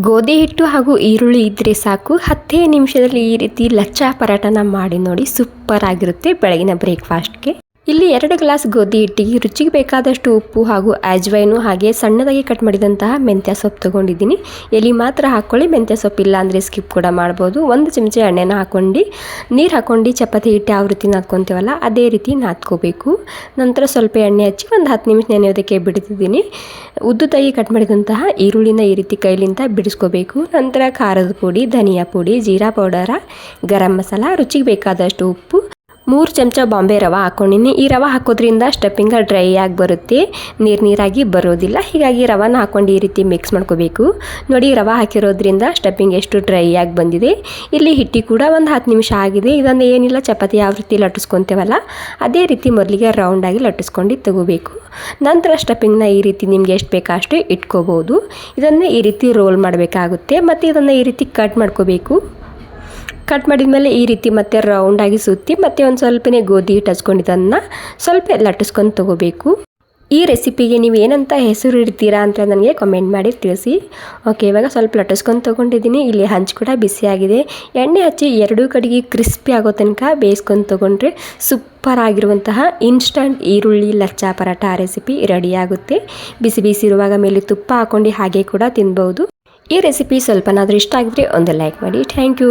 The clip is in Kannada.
ಗೋಧಿ ಹಿಟ್ಟು ಹಾಗೂ ಈರುಳ್ಳಿ ಇದ್ದರೆ ಸಾಕು 10 ನಿಮಿಷದಲ್ಲಿ ಈ ರೀತಿ ಲಚ್ಚಾ ಪರಾಟನ ಮಾಡಿ ನೋಡಿ, ಸೂಪರ್ ಆಗಿರುತ್ತೆ ಬೆಳಗಿನ ಬ್ರೇಕ್ಫಾಸ್ಟ್ಗೆ. ಇಲ್ಲಿ 2 ಗ್ಲಾಸ್ ಗೋಧಿ ಹಿಟ್ಟಿಗೆ ರುಚಿಗೆ ಬೇಕಾದಷ್ಟು ಉಪ್ಪು ಹಾಗೂ ಅಜ್ವೈನು ಹಾಗೆ ಸಣ್ಣದಾಗಿ ಕಟ್ ಮಾಡಿದಂತಹ ಮೆಂತ್ಯ ಸೊಪ್ಪು ತೊಗೊಂಡಿದ್ದೀನಿ. ಎಲೆ ಮಾತ್ರ ಹಾಕ್ಕೊಳ್ಳಿ, ಮೆಂತ್ಯ ಸೊಪ್ಪು ಇಲ್ಲ ಅಂದರೆ ಸ್ಕಿಪ್ ಕೂಡ ಮಾಡ್ಬೋದು. 1 ಚಮಚ ಎಣ್ಣೆನ ಹಾಕ್ಕೊಂಡು ನೀರು ಹಾಕ್ಕೊಂಡು ಚಪಾತಿ ಹಿಟ್ಟು ಯಾವ ರೀತಿ ನಾದ್ಕೊತೀವಲ್ಲ ಅದೇ ರೀತಿ ನಾದ್ಕೋಬೇಕು. ನಂತರ ಸ್ವಲ್ಪ ಎಣ್ಣೆ ಹಚ್ಚಿ ಒಂದು 10 ನಿಮಿಷ ನೆನೆಯೋದಕ್ಕೆ ಬಿಡ್ತಿದ್ದೀನಿ. ಉದ್ದುದಾಗಿ ಕಟ್ ಮಾಡಿದಂತಹ ಈರುಳ್ಳಿನ ಈ ರೀತಿ ಕೈಲಿಂದ ಬಿಡಿಸ್ಕೋಬೇಕು. ನಂತರ ಖಾರದ ಪುಡಿ, ಧನಿಯಾ ಪುಡಿ, ಜೀರಾ ಪೌಡರ, ಗರಂ ಮಸಾಲ, ರುಚಿಗೆ ಬೇಕಾದಷ್ಟು ಉಪ್ಪು, 3 ಚಮಚ ಬಾಂಬೆ ರವೆ ಹಾಕ್ಕೊಂಡಿನಿ. ಈ ರವೆ ಹಾಕೋದ್ರಿಂದ ಸ್ಟಫಿಂಗ್ ಡ್ರೈ ಆಗಿ ಬರುತ್ತೆ, ನೀರಾಗಿ ಬರೋದಿಲ್ಲ. ಹೀಗಾಗಿ ರವೆನ ಹಾಕ್ಕೊಂಡು ಈ ರೀತಿ ಮಿಕ್ಸ್ ಮಾಡ್ಕೋಬೇಕು. ನೋಡಿ, ರವೆ ಹಾಕಿರೋದ್ರಿಂದ ಸ್ಟಫಿಂಗ್ ಎಷ್ಟು ಡ್ರೈ ಆಗಿ ಬಂದಿದೆ. ಇಲ್ಲಿ ಹಿಟ್ಟಿ ಕೂಡ ಒಂದು 10 ನಿಮಿಷ ಆಗಿದೆ. ಇದನ್ನು ಏನಿಲ್ಲ, ಚಪಾತಿ ಯಾವ ರೀತಿ ಲಟ್ಟಿಸ್ಕೊತೇವಲ್ಲ ಅದೇ ರೀತಿ ಮೊದಲಿಗೆ ರೌಂಡಾಗಿ ಲಟ್ಟಿಸ್ಕೊಂಡು ತಗೋಬೇಕು. ನಂತರ ಸ್ಟಫಿಂಗ್ನ ಈ ರೀತಿ ನಿಮ್ಗೆ ಎಷ್ಟು ಬೇಕೋ ಅಷ್ಟು ಇಟ್ಕೋಬೋದು. ಇದನ್ನು ಈ ರೀತಿ ರೋಲ್ ಮಾಡಬೇಕಾಗುತ್ತೆ ಮತ್ತು ಇದನ್ನು ಈ ರೀತಿ ಕಟ್ ಮಾಡ್ಕೋಬೇಕು. ಕಟ್ ಮಾಡಿದ ಮೇಲೆ ಈ ರೀತಿ ಮತ್ತೆ ರೌಂಡಾಗಿ ಸುತ್ತಿ ಮತ್ತೆ ಒಂದು ಸ್ವಲ್ಪನೇ ಗೋಧಿ ಹಿಟ್ಟು ಹಚ್ಕೊಂಡಿದ್ದನ್ನು ಸ್ವಲ್ಪ ಲಟ್ಟಿಸ್ಕೊಂಡು ತೊಗೋಬೇಕು. ಈ ರೆಸಿಪಿಗೆ ನೀವು ಏನಂತ ಹೆಸರು ಇಡ್ತೀರಾ ಅಂತ ನನಗೆ ಕಮೆಂಟ್ ಮಾಡಿ ತಿಳಿಸಿ. ಓಕೆ, ಇವಾಗ ಸ್ವಲ್ಪ ಲಟ್ಟಿಸ್ಕೊಂಡು ತೊಗೊಂಡಿದ್ದೀನಿ. ಇಲ್ಲಿ ಹಂಚು ಕೂಡ ಬಿಸಿಯಾಗಿದೆ. ಎಣ್ಣೆ ಹಚ್ಚಿ 2 ಕಡೆಗೆ ಕ್ರಿಸ್ಪಿ ಆಗೋ ತನಕ ಬೇಯಿಸ್ಕೊಂಡು ತೊಗೊಂಡ್ರೆ ಸೂಪರ್ ಆಗಿರುವಂತಹ ಇನ್ಸ್ಟಂಟ್ ಈರುಳ್ಳಿ ಲಚ್ಚಾ ಪರಾಟ ರೆಸಿಪಿ ರೆಡಿಯಾಗುತ್ತೆ. ಬಿಸಿ ಬಿಸಿ ಇರುವಾಗ ಮೇಲೆ ತುಪ್ಪ ಹಾಕ್ಕೊಂಡು ಹಾಗೆ ಕೂಡ ತಿನ್ಬೋದು. ಈ ರೆಸಿಪಿ ಸ್ವಲ್ಪನಾದರೂ ಇಷ್ಟ ಆಗಿದ್ರೆ ಒಂದು ಲೈಕ್ ಮಾಡಿ. Thank you.